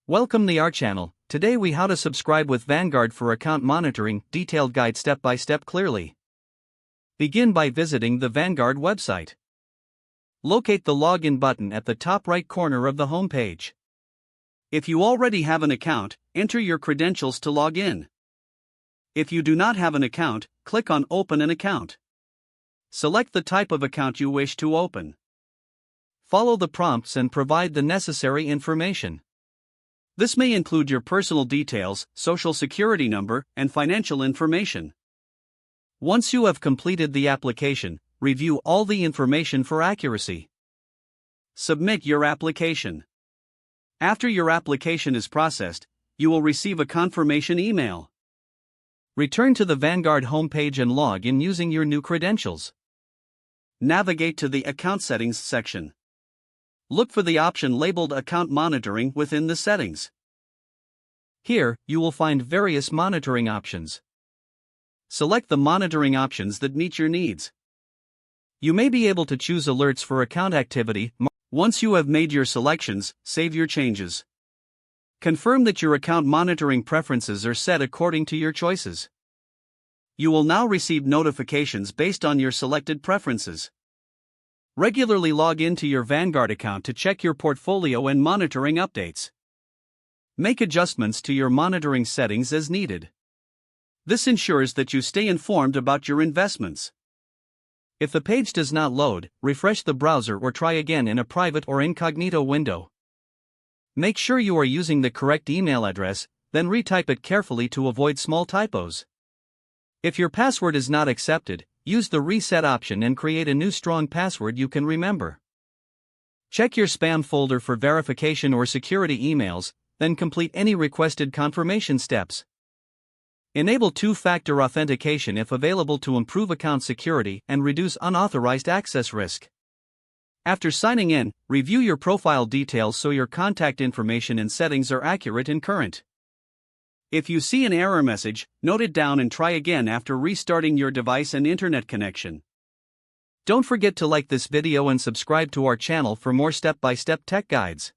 Welcome to our channel. Today we how to subscribe with Vanguard for account monitoring, detailed guide step by step clearly. Begin by visiting the Vanguard website. Locate the login button at the top right corner of the home page. If you already have an account, enter your credentials to log in. If you do not have an account, click on Open an account. Select the type of account you wish to open. Follow the prompts and provide the necessary information. This may include your personal details, social security number, and financial information. Once you have completed the application, review all the information for accuracy. Submit your application. After your application is processed, you will receive a confirmation email. Return to the Vanguard homepage and log in using your new credentials. Navigate to the Account Settings section. Look for the option labeled Account Monitoring within the settings. Here, you will find various monitoring options. Select the monitoring options that meet your needs. You may be able to choose alerts for account activity. Once you have made your selections, save your changes. Confirm that your account monitoring preferences are set according to your choices. You will now receive notifications based on your selected preferences. Regularly log into your Vanguard account to check your portfolio and monitoring updates. Make adjustments to your monitoring settings as needed. This ensures that you stay informed about your investments. If the page does not load, refresh the browser or try again in a private or incognito window. Make sure you are using the correct email address, then retype it carefully to avoid small typos. If your password is not accepted, use the reset option and create a new strong password you can remember. Check your spam folder for verification or security emails, then complete any requested confirmation steps. Enable two-factor authentication if available to improve account security and reduce unauthorized access risk. After signing in, review your profile details so your contact information and settings are accurate and current. If you see an error message, note it down and try again after restarting your device and internet connection. Don't forget to like this video and subscribe to our channel for more step-by-step tech guides.